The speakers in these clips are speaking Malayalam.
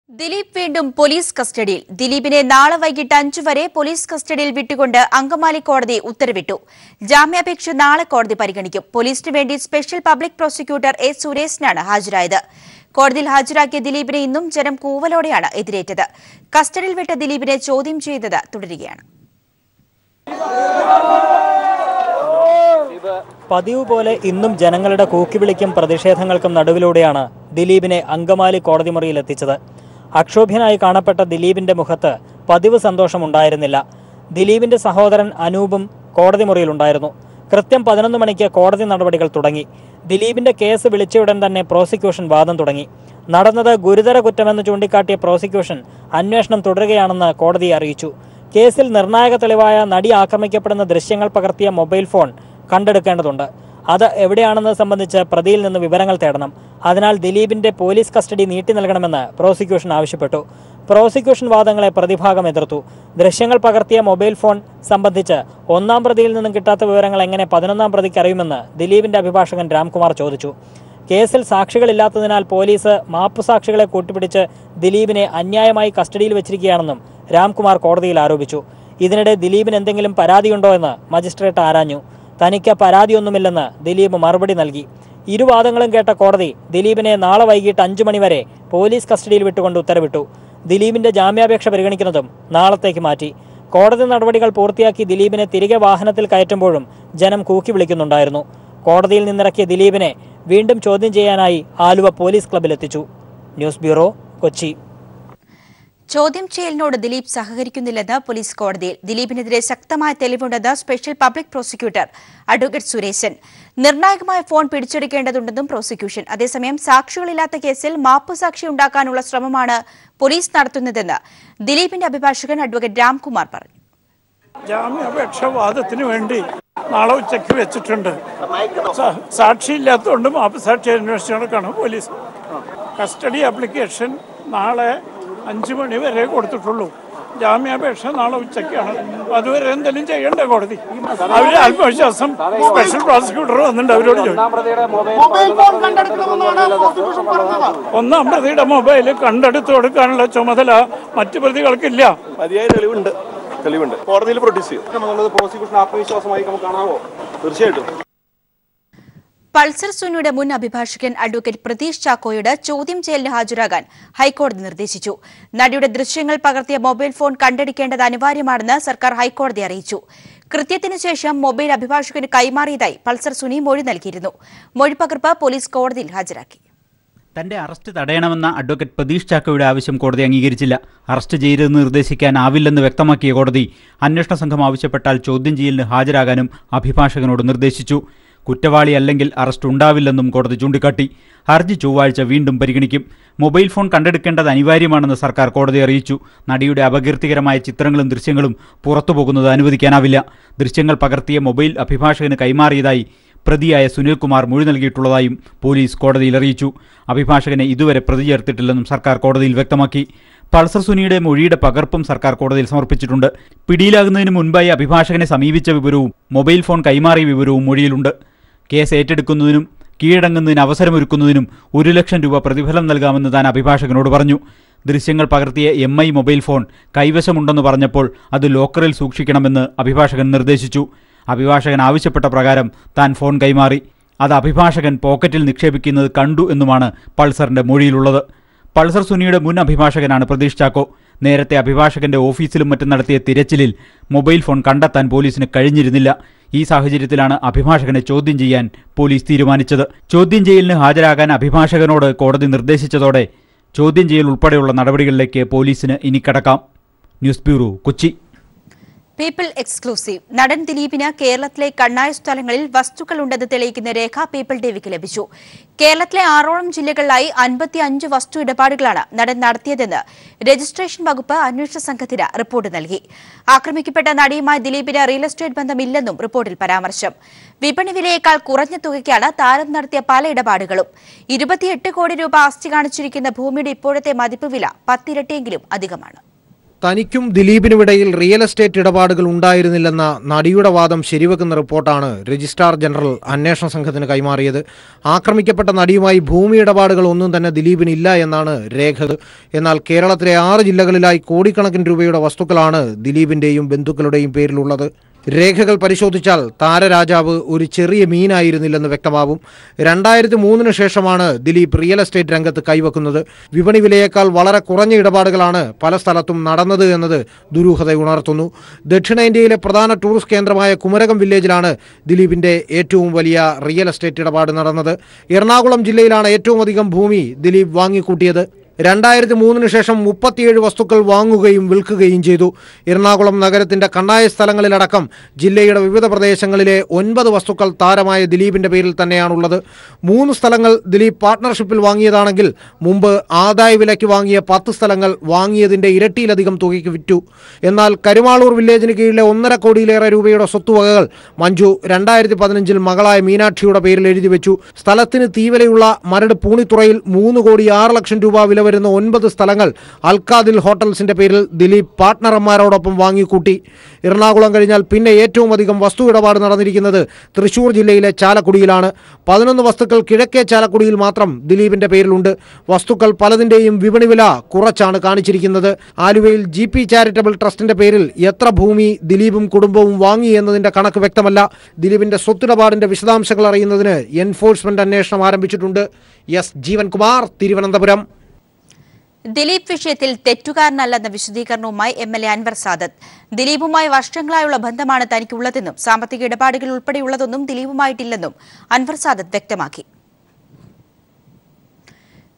ദിലീപ് വീണ്ടും പോലീസ് കസ്റ്റഡിയിൽ. ദിലീപിനെ നാളെ വൈകിട്ട് 5 വരെ പോലീസ് കസ്റ്റഡിയിൽ വിട്ടുകൊണ്ട് അങ്കമാലി കോടതി ഉത്തരവിട്ടു. ജാമ്യാപേക്ഷ നാളെ കോടതി പരിഗണിക്കും. പോലീസിന് വേണ്ടി സ്പെഷ്യൽ പബ്ലിക് പ്രോസിക്യൂട്ടർ എ സുരേശനാണ് ഹാജരായത്. കോടതിയിൽ ഹാജരാക്കിയ ദിലീപിനെ ഇന്നും ജനം കൂവലോടെയാണ് എതിരേറ്റത്. കസ്റ്റഡിയിൽ വിട്ട ദിലീപിനെ ചോദ്യം ചെയ്തത് തുടരുകയാണ്. പതിവ് പോലെ ഇന്നും ജനങ്ങളുടെ കൂക്കിവിളിക്കും പ്രതിഷേധങ്ങൾക്കും നടുവിലൂടെയാണ് ദിലീപിനെ അങ്കമാലി കോടതി മുറിയിലെത്തിച്ചത്. അക്ഷോഭ്യനായി കാണപ്പെട്ട ദിലീപിന്റെ മുഖത്ത് പതിവ് സന്തോഷമുണ്ടായിരുന്നില്ല. ദിലീപിന്റെ സഹോദരൻ അനൂപും കോടതി മുറിയിലുണ്ടായിരുന്നു. കൃത്യം 11 മണിക്ക് കോടതി നടപടികൾ തുടങ്ങി. ദിലീപിന്റെ കേസ് വിളിച്ചയുടൻ തന്നെ പ്രോസിക്യൂഷൻ വാദം തുടങ്ങി. നടന്നത് ഗുരുതര കുറ്റമെന്ന് ചൂണ്ടിക്കാട്ടിയ പ്രോസിക്യൂഷൻ അന്വേഷണം തുടരുകയാണെന്ന് കോടതിയെ അറിയിച്ചു. കേസിൽ നിർണായക തെളിവായ നടി ആക്രമിക്കപ്പെടുന്ന ദൃശ്യങ്ങൾ പകർത്തിയ മൊബൈൽ ഫോൺ കണ്ടെടുക്കേണ്ടതുണ്ട്. അത് എവിടെയാണെന്നത് സംബന്ധിച്ച് പ്രതിയിൽ നിന്ന് വിവരങ്ങൾ തേടണം. അതിനാൽ ദിലീപിന്റെ പോലീസ് കസ്റ്റഡി നീട്ടി നൽകണമെന്ന് പ്രോസിക്യൂഷൻ ആവശ്യപ്പെട്ടു. പ്രോസിക്യൂഷൻ വാദങ്ങളെ പ്രതിഭാഗം എതിർത്തു. ദൃശ്യങ്ങൾ പകർത്തിയ മൊബൈൽ ഫോൺ സംബന്ധിച്ച് 1-ാം പ്രതിയിൽ നിന്നും കിട്ടാത്ത വിവരങ്ങൾ എങ്ങനെ 11-ാം പ്രതിക്ക് അറിയുമെന്ന് ദിലീപിന്റെ അഭിഭാഷകൻ രാംകുമാർ ചോദിച്ചു. കേസിൽ സാക്ഷികളില്ലാത്തതിനാൽ പോലീസ് മാപ്പുസാക്ഷികളെ കൂട്ടുപിടിച്ച് ദിലീപിനെ അന്യായമായി കസ്റ്റഡിയിൽ വെച്ചിരിക്കുകയാണെന്നും രാംകുമാർ കോടതിയിൽ ആരോപിച്ചു. ഇതിനിടെ ദിലീപിന് എന്തെങ്കിലും പരാതിയുണ്ടോ എന്ന് മജിസ്ട്രേറ്റ് ആരാഞ്ഞു. തനിക്ക് പരാതിയൊന്നുമില്ലെന്ന് ദിലീപ് മറുപടി നൽകി. ഇരുവാദങ്ങളും കേട്ട കോടതി ദിലീപിനെ നാളെ വൈകിട്ട് 5 മണി വരെ പോലീസ് കസ്റ്റഡിയിൽ വിട്ടുകൊണ്ട് ഉത്തരവിട്ടു. ദിലീപിന്റെ ജാമ്യാപേക്ഷ പരിഗണിക്കുന്നതും നാളത്തേക്ക് മാറ്റി. കോടതി നടപടികൾ പൂർത്തിയാക്കി ദിലീപിനെ തിരികെ വാഹനത്തിൽ കയറ്റുമ്പോഴും ജനം കൂക്കി വിളിക്കുന്നുണ്ടായിരുന്നു. കോടതിയിൽ നിന്നിറക്കിയ ദിലീപിനെ വീണ്ടും ചോദ്യം ചെയ്യാനായി ആലുവ പോലീസ് ക്ലബിലെത്തിച്ചു. News bureau, Kochi. ചോദ്യം ചെയ്യലിനോട് ദിലീപ് സഹകരിക്കുന്നില്ലെന്ന് പോലീസ് കോടതിയിൽ. ദിലീപിനെതിരെ ശക്തമായ തെളിവുണ്ടെന്ന് special public prosecutor advocate Suresan. നിർണായകമായ ഫോൺ പിടിച്ചെടുക്കേണ്ടതുണ്ടെന്നും പ്രോസിക്യൂഷൻ. അതേസമയം സാക്ഷികളില്ലാത്ത കേസിൽ മാപ്പുസാക്ഷി ഉണ്ടാക്കാനുള്ള ശ്രമമാണ് പോലീസ് നടത്തുന്നതെന്ന് ദിലീപിന്റെ അഭിഭാഷകൻ അഡ്വക്കേറ്റ് രാംകുമാർ പറഞ്ഞു. ജാമ്യാപേക്ഷ വാദത്തിന് വേണ്ടി നാളെ ഉച്ചയ്ക്ക് വെച്ചിട്ടുണ്ട്. സാക്ഷിയില്ലാത്തതുകൊണ്ട് മാപ്പുസാക്ഷി അന്വേഷിച്ചാണ് പോലീസ്. കസ്റ്റഡി ആപ്ലിക്കേഷൻ നാളെ 5 മണി വരെ കൊടുത്തിട്ടുള്ളൂ. ജാമ്യാപേക്ഷ നാളെ ഉച്ചയ്ക്കാണ്. അതുവരെ എന്തെങ്കിലും ചെയ്യണ്ടേ കോടതി? അവര് ആത്മവിശ്വാസം സ്പെഷ്യൽ പ്രോസിക്യൂട്ടർ വന്നിട്ടുണ്ട്. അവരോട് 1-ാം പ്രതിയുടെ മൊബൈൽ കണ്ടെടുത്ത് കൊടുക്കാനുള്ള ചുമതല മറ്റു പ്രതികൾക്കില്ല. മതിയായ തെളിവുണ്ട് കോടതിയിൽ പ്രൊഡ്യൂസ് ചെയ്യും. പ്രോസിക്യൂഷൻ ആത്മവിശ്വാസമായി നമുക്ക് കാണാമോ? തീർച്ചയായിട്ടും. പൾസർ സുനിയുടെ മുൻ അഭിഭാഷകൻ അഡ്വക്കേറ്റ് പ്രതീഷ് ചാക്കോയോട് ചോദ്യം ചെയ്യലിന് ഹാജരാകാൻ ഹൈക്കോടതി നിർദ്ദേശിച്ചു. നടിയുടെ ദൃശ്യങ്ങൾ പകർത്തിയ മൊബൈൽ ഫോൺ കണ്ടെടുക്കേണ്ടത് അനിവാര്യമാണെന്ന് സർക്കാർ ഹൈക്കോടതി അറിയിച്ചു. കൃത്യത്തിനു ശേഷം മൊബൈൽ അഭിഭാഷകന് കൈമാറിയതായി പൾസർ സുനി മൊഴി നൽകിയിരുന്നു. മൊഴിപ്പകർപ്പ് പോലീസ് കോടതിയിൽ ഹാജരാക്കി. തന്റെ അറസ്റ്റ് തടയണമെന്ന അഡ്വക്കേറ്റ് പ്രതീഷ് ചാക്കോയുടെ ആവശ്യം കോടതി അംഗീകരിച്ചില്ല. അറസ്റ്റ് ചെയ്യരുതെന്ന് നിർദ്ദേശിക്കാനാവില്ലെന്ന് വ്യക്തമാക്കിയ കോടതി അന്വേഷണ സംഘം ആവശ്യപ്പെട്ടാൽ ചോദ്യം ചെയ്യലിന് ഹാജരാകാനും അഭിഭാഷകനോട് നിർദ്ദേശിച്ചു. കുറ്റവാളി അല്ലെങ്കിൽ അറസ്റ്റ് ഉണ്ടാവില്ലെന്നും കോടതി ചൂണ്ടിക്കാട്ടി. ഹർജി ചൊവ്വാഴ്ച വീണ്ടും പരിഗണിക്കും. മൊബൈൽ ഫോൺ കണ്ടെടുക്കേണ്ടത് അനിവാര്യമാണെന്ന് സർക്കാർ കോടതി അറിയിച്ചു. നടിയുടെ അപകീർത്തികരമായ ചിത്രങ്ങളും ദൃശ്യങ്ങളും പുറത്തുപോകുന്നത് അനുവദിക്കാനാവില്ല. ദൃശ്യങ്ങൾ പകർത്തിയ മൊബൈൽ അഭിഭാഷകന് കൈമാറിയതായി പ്രതിയായ സുനിൽകുമാർ മൊഴി നൽകിയിട്ടുള്ളതായും പോലീസ് കോടതിയിൽ അറിയിച്ചു. അഭിഭാഷകനെ ഇതുവരെ പ്രതി ചേർത്തിട്ടില്ലെന്നും സർക്കാർ കോടതിയിൽ വ്യക്തമാക്കി. പൾസർ സുനിയുടെ മൊഴിയുടെ പകർപ്പും സർക്കാർ കോടതിയിൽ സമർപ്പിച്ചിട്ടുണ്ട്. പിടിയിലാകുന്നതിന് മുൻപായി അഭിഭാഷകനെ സമീപിച്ച വിവരവും മൊബൈൽ ഫോൺ കൈമാറിയ വിവരവും മൊഴിയിലുണ്ട്. കേസ് ഏറ്റെടുക്കുന്നതിനും കീഴടങ്ങുന്നതിന് അവസരമൊരുക്കുന്നതിനും 1 ലക്ഷം രൂപ പ്രതിഫലം നൽകാമെന്ന് താൻ അഭിഭാഷകനോട് പറഞ്ഞു. ദൃശ്യങ്ങൾ പകർത്തിയ MI മൊബൈൽ ഫോൺ കൈവശമുണ്ടെന്ന് പറഞ്ഞപ്പോൾ അത് ലോക്കറിൽ സൂക്ഷിക്കണമെന്ന് അഭിഭാഷകൻ നിർദ്ദേശിച്ചു. അഭിഭാഷകൻ ആവശ്യപ്പെട്ട പ്രകാരം താൻ ഫോൺ കൈമാറി. അത് അഭിഭാഷകൻ പോക്കറ്റിൽ നിക്ഷേപിക്കുന്നത് കണ്ടു എന്നുമാണ് പൾസറിന്റെ മൊഴിയിലുള്ളത്. പൾസർ സുനിയുടെ മുൻ അഭിഭാഷകനാണ് പ്രതീഷ് ചാക്കോ. നേരത്തെ അഭിഭാഷകന്റെ ഓഫീസിലും മറ്റും നടത്തിയ തിരച്ചിലിൽ മൊബൈൽ ഫോൺ കണ്ടെത്താൻ പോലീസിന് കഴിഞ്ഞിരുന്നില്ല. ഈ സാഹചര്യത്തിലാണ് അഭിഭാഷകനെ ചോദ്യം ചെയ്യാൻ പോലീസ് തീരുമാനിച്ചത്. ചോദ്യം ചെയ്യലിന് ഹാജരാകാൻ അഭിഭാഷകനോട് കോടതി നിർദ്ദേശിച്ചതോടെ ചോദ്യം ചെയ്യൽ ഉൾപ്പെടെയുള്ള നടപടികളിലേക്ക് പോലീസിന് ഇനി കടക്കാം. News bureau, Kochi. People exclusive. നടൻ ദിലീപിന് കേരളത്തിലെ കണ്ണായ സ്ഥലങ്ങളിൽ വസ്തുക്കളുണ്ടെന്ന് തെളിയിക്കുന്ന രേഖ പീപ്പിൾ ടിവിക്ക് ലഭിച്ചു. കേരളത്തിലെ 6ഓളം ജില്ലകളിലായി 55 വസ്തു ഇടപാടുകളാണ് നടൻ നടത്തിയതെന്ന് രജിസ്ട്രേഷൻ വകുപ്പ് അന്വേഷണ സംഘത്തിന് റിപ്പോർട്ട് നൽകി. ആക്രമിക്കപ്പെട്ട നടിയുമായി ദിലീപിന് റിയൽ എസ്റ്റേറ്റ് ബന്ധമില്ലെന്നും റിപ്പോർട്ടിൽ പരാമർശം. വിപണി വിലയേക്കാൾ കുറഞ്ഞ തുകയ്ക്കാണ് താരം നടത്തിയ പല ഇടപാടുകളും. 28 കോടി രൂപ ആസ്തി കാണിച്ചിരിക്കുന്ന ഭൂമിയുടെ ഇപ്പോഴത്തെ മതിപ്പ് വില 10 ഇരട്ടിയെങ്കിലും അധികമാണ്. തനിക്കും ദിലീപിനുമിടയിൽ റിയൽ എസ്റ്റേറ്റ് ഇടപാടുകൾ ഉണ്ടായിരുന്നില്ലെന്ന നടിയുടെ വാദം ശരിവെക്കുന്ന റിപ്പോർട്ടാണ് രജിസ്ട്രാർ ജനറൽ അന്വേഷണ സംഘത്തിന് കൈമാറിയത്. ആക്രമിക്കപ്പെട്ട നടിയുമായി ഭൂമി ഇടപാടുകൾ ഒന്നും തന്നെ ദിലീപിന് ഇല്ല എന്നാണ് രേഖകൾ. എന്നാൽ കേരളത്തിലെ 6 ജില്ലകളിലായി കോടിക്കണക്കിന് രൂപയുടെ വസ്തുക്കളാണ് ദിലീപിന്റെയും ബന്ധുക്കളുടെയും പേരിലുള്ളത്. രേഖകൾ പരിശോധിച്ചാൽ താരരാജാവ് ഒരു ചെറിയ മീനായിരുന്നില്ലെന്ന് വ്യക്തമാവും. 2003 ശേഷമാണ് ദിലീപ് റിയൽ എസ്റ്റേറ്റ് രംഗത്ത് കൈവക്കുന്നത്. വിപണി വിലയേക്കാൾ വളരെ കുറഞ്ഞ ഇടപാടുകളാണ് പല സ്ഥലത്തും നടന്നത് എന്നത് ദുരൂഹത ഉണർത്തുന്നു. ദക്ഷിണേന്ത്യയിലെ പ്രധാന ടൂറിസ്റ്റ് കേന്ദ്രമായ കുമരകം വില്ലേജിലാണ് ദിലീപിന്റെ ഏറ്റവും വലിയ റിയൽ എസ്റ്റേറ്റ് ഇടപാട് നടന്നത്. എറണാകുളം ജില്ലയിലാണ് ഏറ്റവും അധികം ഭൂമി ദിലീപ് വാങ്ങിക്കൂട്ടിയത്. 2003 ശേഷം 37 വസ്തുക്കൾ വാങ്ങുകയും വിൽക്കുകയും ചെയ്തു. എറണാകുളം നഗരത്തിന്റെ കണ്ണായ സ്ഥലങ്ങളിലടക്കം ജില്ലയുടെ വിവിധ പ്രദേശങ്ങളിലെ 9 വസ്തുക്കൾ താരമായ ദിലീപിന്റെ പേരിൽ തന്നെയാണുള്ളത്. 3 സ്ഥലങ്ങൾ ദിലീപ് പാർട്ട്ണർഷിപ്പിൽ വാങ്ങിയതാണെങ്കിൽ മുമ്പ് ആദായ വിലയ്ക്ക് വാങ്ങിയ 10 സ്ഥലങ്ങൾ വാങ്ങിയതിന്റെ ഇരട്ടിയിലധികം തുകയ്ക്ക് വിറ്റു. എന്നാൽ കരുമാളൂർ വില്ലേജിന് കീഴിലെ 1.5 കോടിയിലേറെ രൂപയുടെ സ്വത്തുവകകൾ മഞ്ജു 2015 മകളായ മീനാക്ഷിയുടെ പേരിൽ എഴുതി വെച്ചു. സ്ഥലത്തിന് തീവലയുള്ള മരട് പൂണിത്തുറയിൽ 3,06,00,000 രൂപ വില വരുന്ന 9 സ്ഥലങ്ങൾ അൽക്കാദിൽ ഹോട്ടൽസിന്റെ പേരിൽ ദിലീപ് പാർട്ട്ണർമാരോടൊപ്പം വാങ്ങിക്കൂട്ടി. എറണാകുളം കഴിഞ്ഞാൽ പിന്നെ ഏറ്റവും അധികം വസ്തു ഇടപാട് നടന്നിരിക്കുന്നത് തൃശൂർ ജില്ലയിലെ ചാലക്കുടിയിലാണ്. 11 വസ്തുക്കൾ കിഴക്കേ ചാലക്കുടിയിൽ മാത്രം ദിലീപിന്റെ പേരിലുണ്ട്. വസ്തുക്കൾ പലതിന്റെയും വിപണി വില കുറച്ചാണ് കാണിച്ചിരിക്കുന്നത്. ആലുവയിൽ GP ചാരിറ്റബിൾ ട്രസ്റ്റിന്റെ പേരിൽ എത്ര ഭൂമി ദിലീപും കുടുംബവും വാങ്ങി എന്നതിന്റെ കണക്ക് വ്യക്തമല്ല. ദിലീപിന്റെ സ്വത്തിടപാടിന്റെ വിശദാംശങ്ങൾ അറിയുന്നതിന് എൻഫോഴ്സ്മെന്റ് അന്വേഷണം ആരംഭിച്ചിട്ടുണ്ട്. S. ജീവൻകുമാർ, തിരുവനന്തപുരം. ദിലീപ് വിഷയത്തിൽ തെറ്റുകാരനല്ലെന്ന വിശദീകരണവുമായി MLA അൻവർ സാദത്ത്. ദിലീപുമായി വർഷങ്ങളായുള്ള ബന്ധമാണ് തനിക്കുള്ളതെന്നും സാമ്പത്തിക ഇടപാടുകൾ ഉൾപ്പെടെയുള്ളതൊന്നും ദിലീപുമായിട്ടില്ലെന്നും അൻവർ സാദത്ത് വ്യക്തമാക്കി.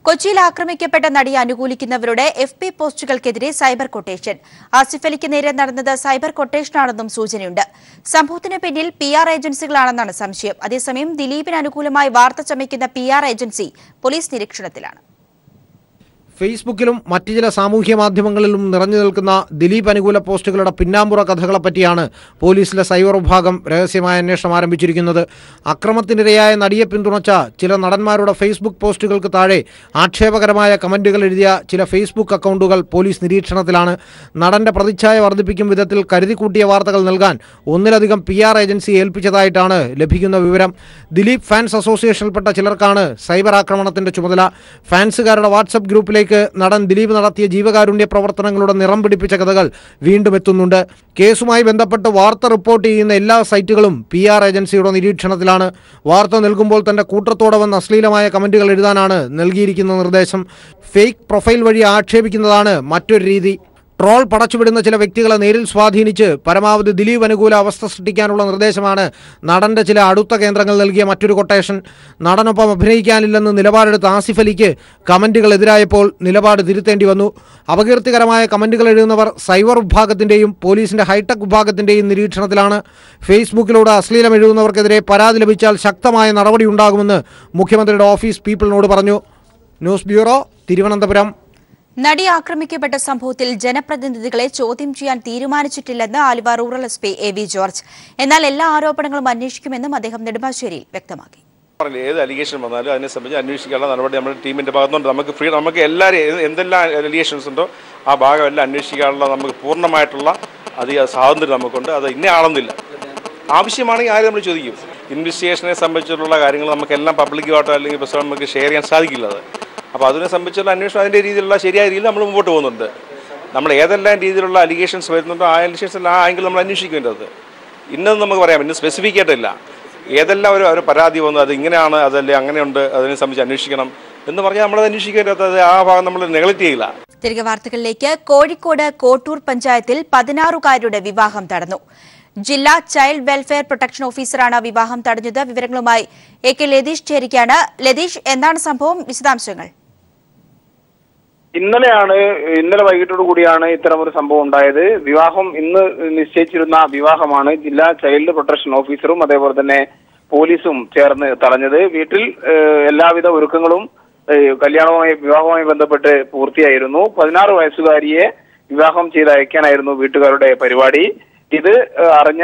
കൊച്ചിയിൽ ആക്രമിക്കപ്പെട്ട നടിയെ അനുകൂലിക്കുന്നവരുടെ FB പോസ്റ്റുകൾക്കെതിരെ സൈബർ കൊട്ടേഷൻ. ആസിഫ് അലിക്ക് നേരെ നടന്നത് സൈബർ കൊട്ടേഷനാണെന്നും സൂചനയുണ്ട്. സംഭവത്തിന് പിന്നിൽ PR ഏജൻസികളാണെന്നാണ് സംശയം. അതേസമയം ദിലീപിന് അനുകൂലമായി വാർത്ത ചമയ്ക്കുന്ന PR ഏജൻസി പോലീസ് നിരീക്ഷണത്തിലാണ്. ഫേസ്ബുക്കിലും മറ്റു ചില സാമൂഹ്യ മാധ്യമങ്ങളിലും നിറഞ്ഞു നിൽക്കുന്ന ദിലീപ് അനുകൂല പോസ്റ്റുകളുടെ പിന്നാമ്പുറ കഥകളെപ്പറ്റിയാണ് പോലീസിലെ സൈബർ വിഭാഗം രഹസ്യമായ അന്വേഷണം ആരംഭിച്ചിരിക്കുന്നത്. അക്രമത്തിനിരയായ നടിയെ പിന്തുണച്ച ചില നടന്മാരുടെ ഫേസ്ബുക്ക് പോസ്റ്റുകൾക്ക് താഴെ ആക്ഷേപകരമായ കമന്റുകൾ എഴുതിയ ചില ഫേസ്ബുക്ക് അക്കൗണ്ടുകൾ പോലീസ് നിരീക്ഷണത്തിലാണ്. നടന്റെ പ്രതിച്ഛായ വർദ്ധിപ്പിക്കും വിധത്തിൽ കരുതിക്കൂട്ടിയ വാർത്തകൾ നൽകാൻ 1-ലധികം PR ഏജൻസി ഏൽപ്പിച്ചതായിട്ടാണ് ലഭിക്കുന്ന വിവരം. ദിലീപ് ഫാൻസ് അസോസിയേഷനിൽപ്പെട്ട ചിലർക്കാണ് സൈബർ ആക്രമണത്തിന്റെ ചുമതല. ഫാൻസുകാരുടെ വാട്സ്ആപ്പ് ഗ്രൂപ്പിലേക്ക് നടൻ ദിലീപ് നടത്തിയ ജീവകാരുണ്യ പ്രവർത്തനങ്ങളുടെ നിറം പിടിപ്പിച്ച കഥകൾ വീണ്ടും എത്തുന്നുണ്ട്. കേസുമായി ബന്ധപ്പെട്ട് വാർത്ത റിപ്പോർട്ട് ചെയ്യുന്ന എല്ലാ സൈറ്റുകളും PR ഏജൻസിയുടെ നിരീക്ഷണത്തിലാണ്. വാർത്ത നൽകുമ്പോൾ തന്റെ കൂട്ടത്തോടെ വന്ന അശ്ലീലമായ കമന്റുകൾ എഴുതാനാണ് നൽകിയിരിക്കുന്ന നിർദ്ദേശം. ഫേക്ക് പ്രൊഫൈൽ വഴി ആക്ഷേപിക്കുന്നതാണ് മറ്റൊരു രീതി. ട്രോൾ പടച്ചുവിടുന്ന ചില വ്യക്തികളെ നേരിൽ സ്വാധീനിച്ച് പരമാവധി ദിലീപ് അനുകൂല അവസ്ഥ സൃഷ്ടിക്കാനുള്ള നിർദ്ദേശമാണ് നടന്റെ ചില അടുത്ത കേന്ദ്രങ്ങൾ നൽകിയ മറ്റൊരു കൊട്ടേഷൻ. നടനൊപ്പം അഭിനയിക്കാനില്ലെന്ന് നിലപാടെടുത്ത ആസിഫ് അലിക്ക് കമന്റുകൾ എതിരായപ്പോൾ നിലപാട് തിരുത്തേണ്ടി വന്നു. അപകീർത്തികരമായ കമന്റുകൾ എഴുതുന്നവർ സൈബർ വിഭാഗത്തിന്റെയും പോലീസിന്റെ ഹൈടെക് വിഭാഗത്തിന്റെയും നിരീക്ഷണത്തിലാണ്. ഫേസ്ബുക്കിലൂടെ അശ്ലീലം എഴുതുന്നവർക്കെതിരെ പരാതി ലഭിച്ചാൽ ശക്തമായ നടപടിയുണ്ടാകുമെന്ന് മുഖ്യമന്ത്രിയുടെ ഓഫീസ് പീപ്പിളിനോട് പറഞ്ഞു. News bureau, Thiruvananthapuram. നടി ആക്രമിക്കപ്പെട്ട സംഭവത്തിൽ ജനപ്രതിനിധികളെ ചോദ്യം ചെയ്യാൻ തീരുമാനിച്ചിട്ടില്ലെന്ന് Aluva rural SP AV George. എന്നാൽ എല്ലാ ആരോപണങ്ങളും അന്വേഷിക്കുമെന്നും അദ്ദേഹം നെടുമ്പാശ്ശേരിയിൽ വ്യക്തമാക്കി. ഏത് അലിഗേഷൻ വന്നാലും അതിനെ സംബന്ധിച്ച് അന്വേഷിക്കാനുള്ള നടപടി നമ്മുടെ ടീമിന്റെ ഭാഗത്തുനിന്ന് നമുക്ക് എല്ലാവരും എന്തെല്ലാം അലിഗേഷൻസ് ഉണ്ടോ ആ ഭാഗം എല്ലാം അന്വേഷിക്കാനുള്ള നമുക്ക് പൂർണ്ണമായിട്ടുള്ള അധിക സ്വാതന്ത്ര്യം നമുക്കുണ്ട്. അത് ഇന്ന ആളൊന്നുമില്ല. ആവശ്യമാണെങ്കിൽ ആരും നമ്മൾ ചോദിക്കും. ഇൻവെസ്റ്റിഗേഷനെ സംബന്ധിച്ചിട്ടുള്ള കാര്യങ്ങൾ നമുക്കെല്ലാം പബ്ലിക്കുമായിട്ടോ അല്ലെങ്കിൽ പ്രശ്നം നമുക്ക് ഷെയർ ചെയ്യാൻ സാധിക്കില്ല. അത് അപ്പോൾ അതിനെ സംബന്ധിച്ചുള്ള അന്വേഷണം അതിൻ്റെ രീതിയിലുള്ള ശരിയായ രീതിയിൽ നമ്മൾ മുമ്പോട്ട് പോകുന്നുണ്ട്. നമ്മൾ ഏതെല്ലാം രീതിയിലുള്ള അലിഗേഷൻസ് വരുന്നുണ്ടോ ആ അലിഗേഷൻസ് ആ ആംഗിൾ നമ്മൾ അന്വേഷിക്കേണ്ടത്. ഇന്നത് നമുക്ക് പറയാം, ഇന്ന് സ്പെസിഫിക് ആയിട്ടില്ല. ഏതെല്ലാം ഒരു പരാതി വന്നു അത് ഇങ്ങനെയാണ് അതല്ലേ അങ്ങനെയുണ്ട് അതിനെ സംബന്ധിച്ച് അന്വേഷിക്കണം എന്ന് പറഞ്ഞാൽ നമ്മളത് അന്വേഷിക്കേണ്ടത് ആ ഭാഗം നമ്മൾ നെഗ്ലക്ട് ചെയ്യില്ല. തിരികെ വാർത്തകളിലേക്ക്. കോഴിക്കോട് കോട്ടൂർ പഞ്ചായത്തിൽ 16-കാരിയുടെ വിവാഹം തടഞ്ഞു. ജില്ലാ ചൈൽഡ് വെൽഫെയർ പ്രൊട്ടക്ഷൻ ഓഫീസറാണ് വിവാഹം തടഞ്ഞത്. വിവരങ്ങളുമായി AK ലതീഷ് ചേരുകയാണ്. ലതീഷ്, എന്താണ് സംഭവം? വിശദാംശങ്ങൾ. ഇന്നലെ വൈകിട്ടോടു കൂടിയാണ് ഇത്തരമൊരു സംഭവം ഉണ്ടായത്. വിവാഹം ഇന്ന് നിശ്ചയിച്ചിരുന്ന വിവാഹമാണ് ജില്ലാ ചൈൽഡ് പ്രൊട്ടക്ഷൻ ഓഫീസറും അതേപോലെ തന്നെ പോലീസും ചേർന്ന് തടഞ്ഞത്. വീട്ടിൽ എല്ലാവിധ ഒരുക്കങ്ങളും വിവാഹവുമായി ബന്ധപ്പെട്ട് പൂർത്തിയായിരുന്നു. 16 വയസ്സുകാരിയെ വിവാഹം ചെയ്ത് അയക്കാനായിരുന്നു വീട്ടുകാരുടെ പരിപാടി. ഇത് അറിഞ്ഞ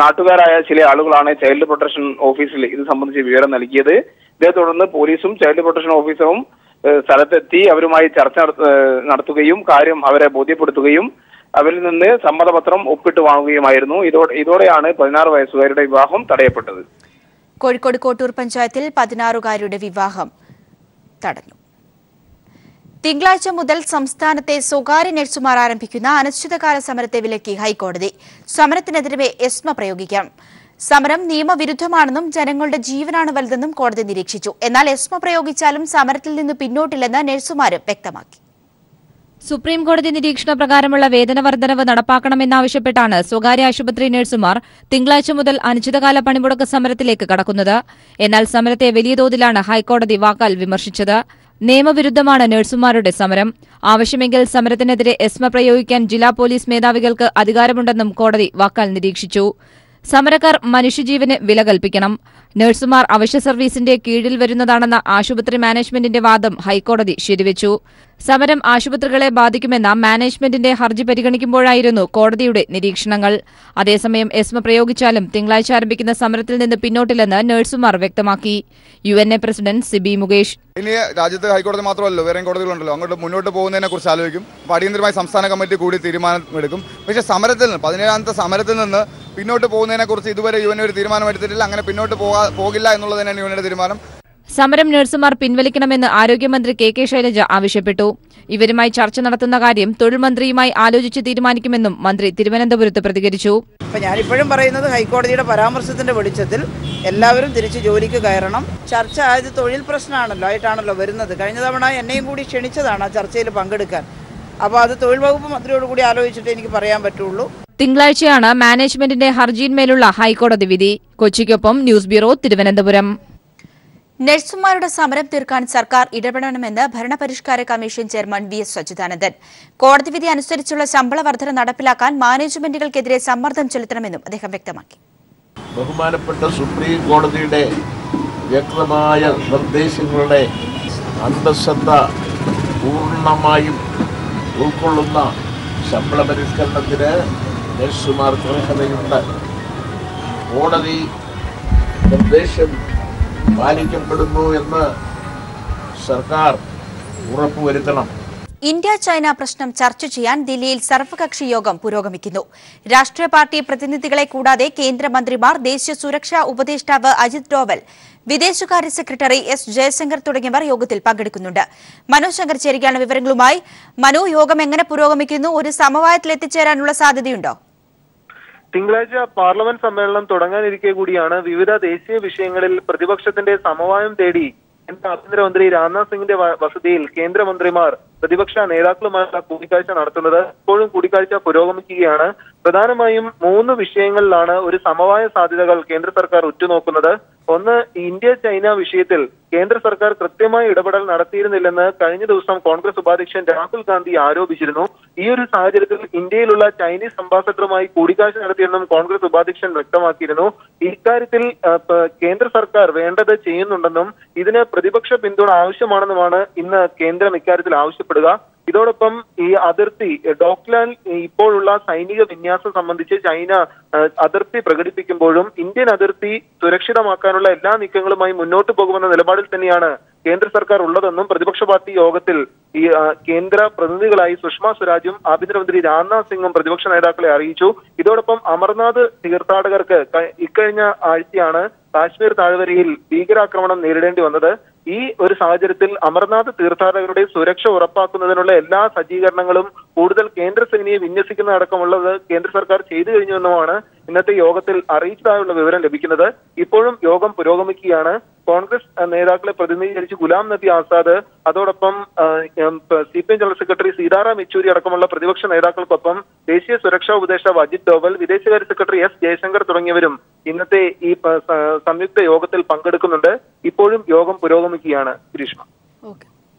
നാട്ടുകാരായ ചില ആളുകളാണ് ചൈൽഡ് പ്രൊട്ടക്ഷൻ ഓഫീസിൽ ഇത് സംബന്ധിച്ച് വിവരം നൽകിയത്. ഇതേ തുടർന്ന് പോലീസും ചൈൽഡ് പ്രൊട്ടക്ഷൻ ഓഫീസറും സ്ഥലത്തെത്തി അവരുമായി ചർച്ച നടത്തുകയും കാര്യം അവരെ ബോധ്യപ്പെടുത്തുകയും അവരിൽ നിന്ന് സമ്മതപത്രം ഒപ്പിട്ട് വാങ്ങുകയുമായിരുന്നു. ഇതോടെയാണ് 16 വയസ്സുകാരുടെ വിവാഹം തടയപ്പെട്ടത്. കോഴിക്കോട് കോട്ടൂർ പഞ്ചായത്തിൽ 16-കാരിയുടെ വിവാഹം തടഞ്ഞു. തിങ്കളാഴ്ച മുതൽ സംസ്ഥാനത്തെ സ്വകാര്യ നഴ്സുമാർ ആരംഭിക്കുന്ന അനിശ്ചിതകാല സമരത്തെ വിലക്കി ഹൈക്കോടതി. സമരത്തിനെതിരെ എസ്മ പ്രയോഗിക്കാം. സമരം നിയമവിരുദ്ധമാണെന്നും ജനങ്ങളുടെ ജീവനാണ് വലുതെന്നും കോടതി നിരീക്ഷിച്ചു. എന്നാൽ എസ്മ പ്രയോഗിച്ചാലും സമരത്തിൽ നിന്ന് പിന്നോട്ടില്ലെന്ന് നഴ്സുമാരും വ്യക്തമാക്കി. സുപ്രീം കോടതി നിരീക്ഷണ പ്രകാരമുള്ള വേതന വർധനവ് നടപ്പാക്കണമെന്നാവശ്യപ്പെട്ടാണ് സ്വകാര്യ ആശുപത്രി നഴ്സുമാർ തിങ്കളാഴ്ച മുതൽ അനിശ്ചിതകാല പണിമുടക്ക് സമരത്തിലേക്ക് കടക്കുന്നത്. എന്നാൽ സമരത്തെ വലിയ തോതിലാണ് ഹൈക്കോടതി വാക്കാൽ വിമർശിച്ചത്. നിയമവിരുദ്ധമാണ് നഴ്സുമാരുടെ സമരം. ആവശ്യമെങ്കിൽ സമരത്തിനെതിരെ എസ്മ പ്രയോഗിക്കാൻ ജില്ലാ പോലീസ് മേധാവികൾക്ക് അധികാരമുണ്ടെന്നും കോടതി വാക്കാൽ നിരീക്ഷിച്ചു. സമരക്കാർ മനുഷ്യജീവന് വില കൽപ്പിക്കണം. നഴ്സുമാർ അവശ്യ സർവീസിന്റെ കീഴിൽ വരുന്നതാണെന്ന ആശുപത്രി മാനേജ്മെന്റിന്റെ വാദം ഹൈക്കോടതി ശരിവച്ചു. സമരം ആശുപത്രികളെ ബാധിക്കുമെന്ന മാനേജ്മെന്റിന്റെ ഹർജി പരിഗണിക്കുമ്പോഴായിരുന്നു കോടതിയുടെ നിരീക്ഷണങ്ങൾ. അതേസമയം എസ്മ പ്രയോഗിച്ചാലും തിങ്കളാഴ്ച ആരംഭിക്കുന്ന സമരത്തിൽ നിന്ന് പിന്നോട്ടില്ലെന്ന് നഴ്സുമാർ വ്യക്തമാക്കി. UNA പ്രസിഡന്റ് സിബി മുകേഷ് ഇനി രാജ്യത്ത് ഹൈക്കോടതി മാത്രമല്ലോ, വേറെ കോടതികളുണ്ടല്ലോ, അങ്ങോട്ട് മുന്നോട്ട് പോകുന്നതിനെ കുറിച്ച് ആലോചിക്കും. അടിയന്തരമായി സംസ്ഥാന കമ്മിറ്റി കൂടി തീരുമാനമെടുക്കും. പക്ഷേ സമരത്തിൽ നിന്ന് 17ാമത്തെ സമരത്തിൽ നിന്ന് പിന്നോട്ട് പോകുന്നതിനെ കുറിച്ച് ഇതുവരെ UN ഒരു തീരുമാനമെടുത്തിട്ടില്ല. അങ്ങനെ പിന്നോട്ട് പോകില്ല എന്നുള്ളത് തന്നെയാണ് UN തീരുമാനം. സമരം നഴ്സുമാർ പിൻവലിക്കണമെന്ന് ആരോഗ്യമന്ത്രി KK ശൈലജ ആവശ്യപ്പെട്ടു. ഇവരുമായി ചർച്ച നടത്തുന്ന കാര്യം തൊഴിൽ മന്ത്രിയുമായി ആലോചിച്ച് തീരുമാനിക്കുമെന്നും മന്ത്രി തിരുവനന്തപുരത്ത് പ്രതികരിച്ചു. ഞാനിപ്പോഴും പറയുന്നത് ഹൈക്കോടതിയുടെ പരാമർശത്തിന്റെ വെളിച്ചത്തിൽ എല്ലാവരും തിരിച്ച് ജോലിക്ക് കയറണം. ചർച്ച ആയത് തൊഴിൽ പ്രശ്നമാണല്ലോ വരുന്നത്. കഴിഞ്ഞ തവണ എന്നെയും കൂടി ക്ഷണിച്ചതാണ് ആ ചർച്ചയിൽ പങ്കെടുക്കാൻ. അപ്പോൾ അത് തൊഴിൽ വകുപ്പ് മന്ത്രിയോട് കൂടി ആലോചിച്ചിട്ട് എനിക്ക് പറയാൻ പറ്റുള്ളൂ. തിങ്കളാഴ്ചയാണ് മാനേജ്മെന്റിന്റെ ഹർജിയിന്മേലുള്ള ഹൈക്കോടതി വിധി. കൊച്ചിക്കൊപ്പം ന്യൂസ് ബ്യൂറോ, തിരുവനന്തപുരം. നഴ്സുമാരുടെ സമരം തീർക്കാൻ സർക്കാർ ഇടപെടണമെന്ന് ഭരണപരിഷ്കാര കമ്മീഷൻ ചെയർമാൻ VS അച്യുതാനന്ദൻ. കോടതി വിധി അനുസരിച്ചുള്ള ശമ്പള വർധന നടപ്പിലാക്കാൻ മാനേജ്മെന്റുകൾക്കെതിരെ സമ്മർദ്ദം ചെലുത്തണമെന്നും അദ്ദേഹം വ്യക്തമാക്കി. ബഹുമാനപ്പെട്ട സുപ്രീം കോടതിയുടെ വ്യക്തമായ നിർദ്ദേശങ്ങളുടെ അന്തസ്സത്ത പൂർണ്ണമായും ഉൾക്കൊള്ളുന്ന ശമ്പള പരിഷ്കരണത്തിന് നഴ്സുമാർക്ക് അർഹതയുണ്ട്. കോടതി നിർദ്ദേശം പാലിക്കപ്പെടുന്നു എന്ന് സർക്കാർ ഉറപ്പുവരുത്തണം. ഇന്ത്യ ചൈന പ്രശ്നം ചർച്ച ചെയ്യാൻ ദില്ലിയിൽ സർവകക്ഷി യോഗം പുരോഗമിക്കുന്നു. രാഷ്ട്രീയ പാർട്ടി പ്രതിനിധികളെ കൂടാതെ കേന്ദ്രമന്ത്രിമാർ, ദേശീയ സുരക്ഷാ ഉപദേഷ്ടാവ് അജിത് ഡോവൽ, വിദേശകാര്യ സെക്രട്ടറി S ജയശങ്കർ തുടങ്ങിയവർ യോഗത്തിൽ പങ്കെടുക്കുന്നുണ്ട്. മനു ശങ്കർ ചേരുകയാണ് വിവരങ്ങളുമായി. മനു, യോഗം എങ്ങനെ പുരോഗമിക്കുന്നു? ഒരു സമവായത്തിൽ എത്തിച്ചേരാനുള്ള സാധ്യതയുണ്ടോ? തിങ്കളാഴ്ച പാർലമെന്റ് സമ്മേളനം തുടങ്ങാനിരിക്കെ കൂടിയാണ് വിവിധ ദേശീയ വിഷയങ്ങളിൽ പ്രതിപക്ഷത്തിന്റെ സമവായം തേടി കേന്ദ്ര ആഭ്യന്തരമന്ത്രി രാജ്നാഥ് സിംഗിന്റെ വസതിയിൽ കേന്ദ്രമന്ത്രിമാർ പ്രതിപക്ഷ നേതാക്കളുമായുള്ള കൂടിക്കാഴ്ച നടത്തുന്നത്. ഇപ്പോഴും കൂടിക്കാഴ്ച പുരോഗമിക്കുകയാണ്. പ്രധാനമായും 3 വിഷയങ്ങളിലാണ് ഒരു സമവായ സാധ്യതകൾ കേന്ദ്ര സർക്കാർ ഉറ്റുനോക്കുന്നത്. ഒന്ന്, ഇന്ത്യ ചൈന വിഷയത്തിൽ കേന്ദ്ര സർക്കാർ കൃത്യമായ ഇടപെടൽ നടത്തിയിരുന്നില്ലെന്ന് കഴിഞ്ഞ ദിവസം കോൺഗ്രസ് ഉപാധ്യക്ഷൻ രാഹുൽ ഗാന്ധി ആരോപിച്ചിരുന്നു. ഈ ഒരു സാഹചര്യത്തിൽ ഇന്ത്യയിലുള്ള ചൈനീസ് അംബാസഡറുമായി കൂടിക്കാഴ്ച നടത്തിയെന്നും കോൺഗ്രസ് ഉപാധ്യക്ഷൻ വ്യക്തമാക്കിയിരുന്നു. ഇക്കാര്യത്തിൽ കേന്ദ്ര സർക്കാർ വേണ്ടത് ചെയ്യുന്നുണ്ടെന്നും ഇതിന് പ്രതിപക്ഷ പിന്തുണ ആവശ്യമാണെന്നുമാണ് ഇന്ന് കേന്ദ്രം ഇക്കാര്യത്തിൽ ആവശ്യപ്പെടുക. ഇതോടൊപ്പം ഈ അതിർത്തി ഡോക്ലാൻ ഇപ്പോഴുള്ള സൈനിക വിന്യാസം സംബന്ധിച്ച് ചൈന അതിർത്തി പ്രകടിപ്പിക്കുമ്പോഴും ഇന്ത്യൻ അതിർത്തി സുരക്ഷിതമാക്കാനുള്ള എല്ലാ നീക്കങ്ങളുമായി മുന്നോട്ട് പോകുമെന്ന നിലപാടിൽ തന്നെയാണ് കേന്ദ്ര സർക്കാർ ഉള്ളതെന്നും പ്രതിപക്ഷ പാർട്ടി യോഗത്തിൽ ഈ കേന്ദ്ര പ്രതിനിധികളായി സുഷമ സ്വരാജും ആഭ്യന്തരമന്ത്രി രാജ്നാഥ് സിംഗും പ്രതിപക്ഷ നേതാക്കളെ അറിയിച്ചു. ഇതോടൊപ്പം അമർനാഥ് തീർത്ഥാടകർക്ക് ഇക്കഴിഞ്ഞ ആഴ്ചയാണ് കാശ്മീർ താഴ്വരയിൽ ഭീകരാക്രമണം നേരിടേണ്ടി വന്നത്. ഈ ഒരു സാഹചര്യത്തിൽ അമർനാഥ് തീർത്ഥാടകരുടെ സുരക്ഷ ഉറപ്പാക്കുന്നതിനുള്ള എല്ലാ സജ്ജീകരണങ്ങളും കൂടുതൽ കേന്ദ്ര സേനയെ വിന്യസിക്കുന്നതടക്കമുള്ളത് കേന്ദ്ര സർക്കാർ ചെയ്തു കഴിഞ്ഞുവെന്നുമാണ് ഇന്നത്തെ യോഗത്തിൽ അറിയിച്ചതായുള്ള വിവരം ലഭിക്കുന്നത്. ഇപ്പോഴും യോഗം പുരോഗമിക്കുകയാണ്. കോൺഗ്രസ് നേതാക്കളെ പ്രതിനിധീകരിച്ച് ഗുലാം നബി ആസാദ്, അതോടൊപ്പം CPM general secretary Sitaram Yechury അടക്കമുള്ള പ്രതിപക്ഷ നേതാക്കൾക്കൊപ്പം ദേശീയ സുരക്ഷാ ഉപദേഷ്ടാവ് അജിത് ഡോവൽ, വിദേശകാര്യ സെക്രട്ടറി S ജയശങ്കർ തുടങ്ങിയവരും ഇന്നത്തെ ഈ സംയുക്ത യോഗത്തിൽ പങ്കെടുക്കുന്നുണ്ട്. ഇപ്പോഴും യോഗം പുരോഗമിക്കുകയാണ്. ഗ്രീഷ്മ,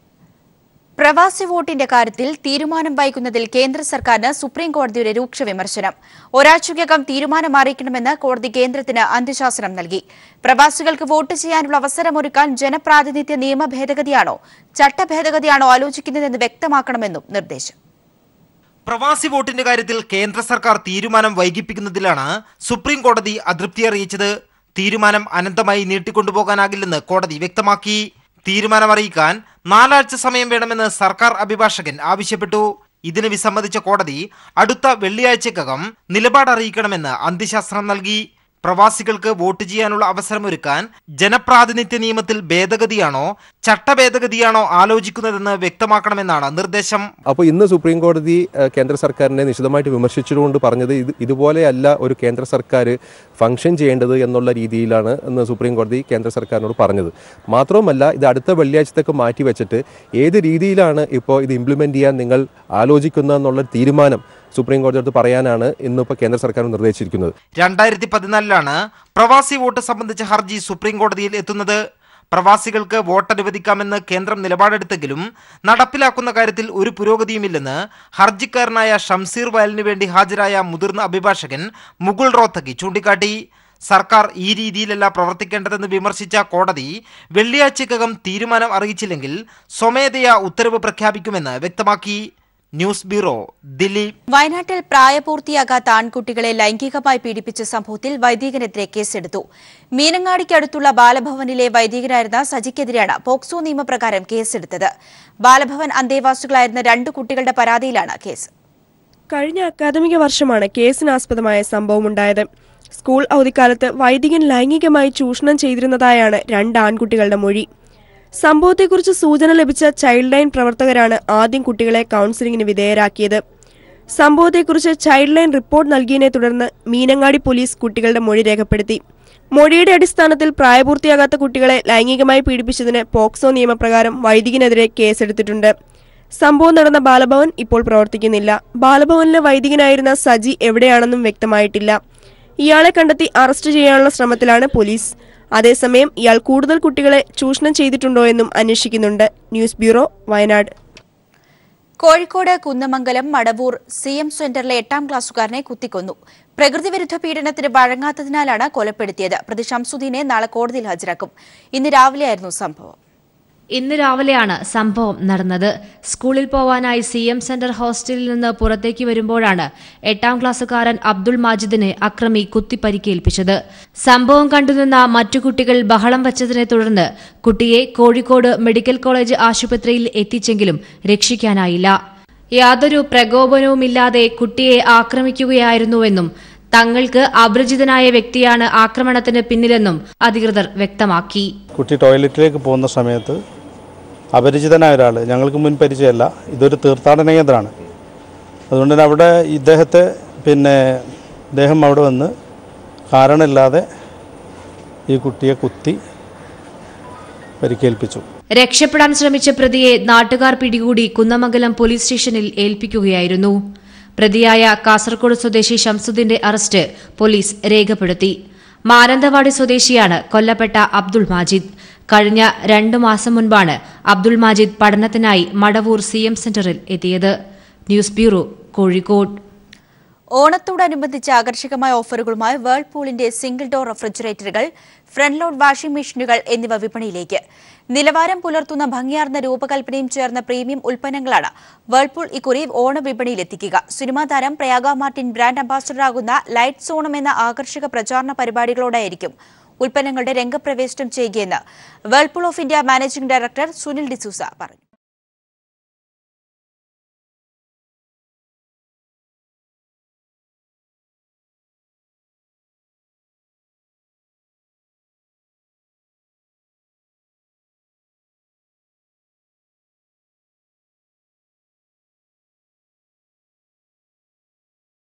പ്രവാസി വോട്ടിന്റെ കാര്യത്തിൽ തീരുമാനം വൈകുന്നതിൽ കേന്ദ്ര സർക്കാരിന് സുപ്രീം കോടതിയുടെ രൂക്ഷ വിമർശനം. ഒരാഴ്ചയ്ക്കകം തീരുമാനം അറിയിക്കണമെന്ന് കോടതി കേന്ദ്രത്തിന് അന്ത്യശാസനം നൽകി. പ്രവാസികൾക്ക് വോട്ട് ചെയ്യാനുള്ള അവസരമൊരുക്കാൻ ജനപ്രാതിനിധ്യ നിയമ ഭേദഗതിയാണോ ചട്ടഭേദഗതിയാണോ ആലോചിക്കുന്നതെന്ന് വ്യക്തമാക്കണമെന്നും നിർദ്ദേശം. പ്രവാസി വോട്ടിന്റെ കാര്യത്തിൽ കേന്ദ്ര സർക്കാർ തീരുമാനം വൈകിപ്പിക്കുന്നതിലാണ് സുപ്രീം കോടതി അതൃപ്തി അറിയിച്ചത്. തീരുമാനം അനന്തമായി നീട്ടിക്കൊണ്ടുപോകാനാകില്ലെന്ന് കോടതി വ്യക്തമാക്കി. തീരുമാനമറിയിക്കാൻ 4 ആഴ്ച സമയം വേണമെന്ന് സർക്കാർ അഭിഭാഷകൻ ആവശ്യപ്പെട്ടു. ഇതിന് വിസമ്മതിച്ച കോടതി അടുത്ത വെള്ളിയാഴ്ചക്കകം നിലപാട് അറിയിക്കണമെന്ന് അന്ത്യശാസനം നൽകി. പ്രവാസികൾക്ക് വോട്ട് ചെയ്യാനുള്ള അവസരമൊരുക്കാൻ ജനപ്രാതിനിധ്യ നിയമത്തിൽ ഭേദഗതിയാണോ ചട്ടഭേദഗതിയാണോ ആലോചിക്കുന്നതെന്ന് വ്യക്തമാക്കണമെന്നാണ് നിർദ്ദേശം. അപ്പോൾ ഇന്ന് സുപ്രീം കോടതി കേന്ദ്ര സർക്കാരിനെ നിശിതമായിട്ട് വിമർശിച്ചുകൊണ്ട് പറഞ്ഞത് ഇതുപോലെയല്ല ഒരു കേന്ദ്ര സർക്കാർ ഫംഗ്ഷൻ ചെയ്യേണ്ടത് എന്നുള്ള രീതിയിലാണ് ഇന്ന് സുപ്രീം കോടതി കേന്ദ്ര സർക്കാരിനോട് പറഞ്ഞത്. മാത്രവുമല്ല, ഇത് അടുത്ത വെള്ളിയാഴ്ചത്തേക്ക് മാറ്റി വെച്ചിട്ട് ഏത് രീതിയിലാണ് ഇപ്പോൾ ഇത് ഇംപ്ലിമെന്റ് ചെയ്യാൻ നിങ്ങൾ ആലോചിക്കുന്നതെന്നുള്ള തീരുമാനം സുപ്രീം കോടതിയോട് പറയാനാണ് ഇന്നിപ്പോൾ കേന്ദ്ര സർക്കാർ നിർദ്ദേശിച്ചിരിക്കുന്നത്. 2014 പ്രവാസി വോട്ട് സംബന്ധിച്ച ഹർജി സുപ്രീം കോടതിയിൽ എത്തുന്നത്. പ്രവാസികൾക്ക് വോട്ട് അനുവദിക്കാമെന്ന് കേന്ദ്രം നിലപാടെടുത്തെങ്കിലും നടപ്പിലാക്കുന്ന കാര്യത്തിൽ ഒരു പുരോഗതിയുമില്ലെന്ന് ഹർജിക്കാരനായ ഷംസീർ വയലിന് വേണ്ടി ഹാജരായ മുതിർന്ന അഭിഭാഷകൻ മുകുൾ റോത്തഗി ചൂണ്ടിക്കാട്ടി. സർക്കാർ ഈ രീതിയിലല്ല പ്രവർത്തിക്കേണ്ടതെന്ന് വിമർശിച്ച കോടതി വെള്ളിയാഴ്ചക്കകം തീരുമാനം അറിയിച്ചില്ലെങ്കിൽ സ്വമേധയാ ഉത്തരവ് പ്രഖ്യാപിക്കുമെന്ന് വ്യക്തമാക്കി. News bureau, Delhi. വയനാട്ടിൽ പ്രായപൂർത്തിയാകാത്ത ആൺകുട്ടികളെ ലൈംഗികമായി പീഡിപ്പിച്ച സംഭവത്തിൽ വൈദികനെതിരെ കേസെടുത്തു. മീനങ്ങാടിക്കടുത്തുള്ള ബാലഭവനിലെ വൈദികനായിരുന്ന സജിക്കെതിരെയാണ് പോക്സോ നിയമപ്രകാരം കേസെടുത്തത്. ബാലഭവൻ അന്തേവാസികളായിരുന്ന 2 കുട്ടികളുടെ പരാതിയിലാണ് കേസ്. കഴിഞ്ഞ അക്കാദമിക വർഷമാണ് കേസിനാസ്പദമായ സംഭവമുണ്ടായത്. സ്കൂൾ അവധിക്കാലത്ത് വൈദികൻ ലൈംഗികമായി ചൂഷണം ചെയ്തിരുന്നതായാണ് 2 ആൺകുട്ടികളുടെ മൊഴി. സംഭവത്തെക്കുറിച്ച് സൂചന ലഭിച്ച ചൈൽഡ് ലൈൻ പ്രവർത്തകരാണ് ആദ്യം കുട്ടികളെ കൌൺസിലിംഗിന് വിധേയരാക്കിയത്. സംഭവത്തെക്കുറിച്ച് ചൈൽഡ് ലൈൻ റിപ്പോർട്ട് നൽകിയതിനെ തുടർന്ന് മീനങ്ങാടി പോലീസ് കുട്ടികളുടെ മൊഴി രേഖപ്പെടുത്തി. മൊഴിയുടെ അടിസ്ഥാനത്തിൽ പ്രായപൂർത്തിയാകാത്ത കുട്ടികളെ ലൈംഗികമായി പീഡിപ്പിച്ചതിന് പോക്സോ നിയമപ്രകാരം വൈദികനെതിരെ കേസെടുത്തിട്ടുണ്ട്. സംഭവം നടന്ന ബാലഭവൻ ഇപ്പോൾ പ്രവർത്തിക്കുന്നില്ല. ബാലഭവനിലെ വൈദികനായിരുന്ന സജി എവിടെയാണെന്നും വ്യക്തമായിട്ടില്ല. ഇയാളെ കണ്ടെത്തി അറസ്റ്റ് ചെയ്യാനുള്ള ശ്രമത്തിലാണ് പോലീസ്. അതേസമയം ഇയാൾ കൂടുതൽ കുട്ടികളെ ചൂഷണം ചെയ്തിട്ടുണ്ടോ എന്നും അന്വേഷിക്കുന്നുണ്ട്. News bureau, Wayanad. Kozhikode Kunnamangalam Madavoor CM സെന്ററിലെ 8ാം ക്ലാസ്സുകാരനെ കുത്തിക്കൊന്നു. പ്രകൃതിവിരുദ്ധ പീഡനത്തിന് വഴങ്ങാത്തതിനാലാണ് കൊലപ്പെടുത്തിയത്. പ്രതി ഷംസുദ്ദീനെ നാളെ കോടതിയിൽ ഹാജരാക്കും. ഇന്ന് രാവിലെയായിരുന്നു സംഭവം. ഇന്ന് രാവിലെയാണ് സംഭവം നടന്നത്. സ്കൂളിൽ പോവാനായി CM സെന്റർ ഹോസ്റ്റലിൽ നിന്ന് പുറത്തേക്ക് വരുമ്പോഴാണ് 8ാം ക്ലാസ്സുകാരൻ അബ്ദുൾ മാജിദിനെ അക്രമി കുത്തി പരിക്കേൽപ്പിച്ചത്. സംഭവം കണ്ടുനിന്ന മറ്റു കുട്ടികൾ ബഹളം വച്ചതിനെ തുടർന്ന് കുട്ടിയെ കോഴിക്കോട് മെഡിക്കൽ കോളേജ് ആശുപത്രിയിൽ എത്തിച്ചെങ്കിലും രക്ഷിക്കാനായില്ല. യാതൊരു പ്രകോപനവുമില്ലാതെ കുട്ടിയെ ആക്രമിക്കുകയായിരുന്നുവെന്നും തങ്ങൾക്ക് അപരിചിതനായ വ്യക്തിയാണ് ആക്രമണത്തിന് പിന്നിലെന്നും അധികൃതർ വ്യക്തമാക്കി. കുട്ടി ടോയ്ലറ്റിലേക്ക് പോകുന്ന സമയത്ത് അപരിചിതനായ ഒരാൾ, ഞങ്ങൾക്ക് മുൻ പരിചയമല്ല, ഇതൊരു തീർത്ഥാടന കേന്ദ്രമാണ്, അതുകൊണ്ട് തന്നെ അവിടെ ഇദ്ദേഹം അവിടെ വന്ന് കാരണമില്ലാതെ ഈ കുട്ടിയെ കുത്തി പരിക്കേൽപ്പിച്ചു. രക്ഷപ്പെടാൻ ശ്രമിച്ച പ്രതിയെ നാട്ടുകാർ പിടികൂടി കുന്നമംഗലം പോലീസ് സ്റ്റേഷനിൽ ഏൽപ്പിക്കുകയായിരുന്നു. പ്രതിയായ കാസർഗോഡ് സ്വദേശി ഷംസുദ്ദീന്റെ അറസ്റ്റ് പോലീസ് രേഖപ്പെടുത്തി. മാനന്തവാടി സ്വദേശിയാണ് കൊല്ലപ്പെട്ട അബ്ദുൾ മാജിദ്. കഴിഞ്ഞ 2 മാസം മുൻപാണ് അബ്ദുൾ മാജിദ് പഠനത്തിനായി മടവൂർ CM സെന്ററിൽ എത്തിയത്. News bureau, Kozhikode. ഓണത്തോടനുബന്ധിച്ച് ആകർഷകമായ ഓഫറുകളുമായി വേൾപൂളിന്റെ സിംഗിൾ ഡോർ റെഫ്രിജറേറ്ററുകൾ, ഫ്രണ്ട് ലോഡ് വാഷിംഗ് മെഷീനുകൾ എന്നിവ വിപണിയിലേക്ക്. നിലവാരം പുലർത്തുന്ന ഭംഗിയാർന്ന രൂപകൽപ്പനയും ചേർന്ന പ്രീമിയം ഉൽപ്പന്നങ്ങളാണ് വേൾപൂൾ ഇക്കുറി ഓണവിപണിയിലെത്തിക്കുക. സിനിമാ താരം പ്രയാഗ മാർട്ടിൻ ബ്രാൻഡ് അംബാസഡറാകുന്ന ലൈറ്റ്സ് ഓണം എന്ന ആകർഷക പ്രചാരണ പരിപാടികളോടായിരിക്കും ഉൽപ്പന്നങ്ങളുടെ രംഗപ്രവേശനം ചെയ്യുകയെന്ന് Whirlpool of India managing director Sunil D'Souza പറഞ്ഞു.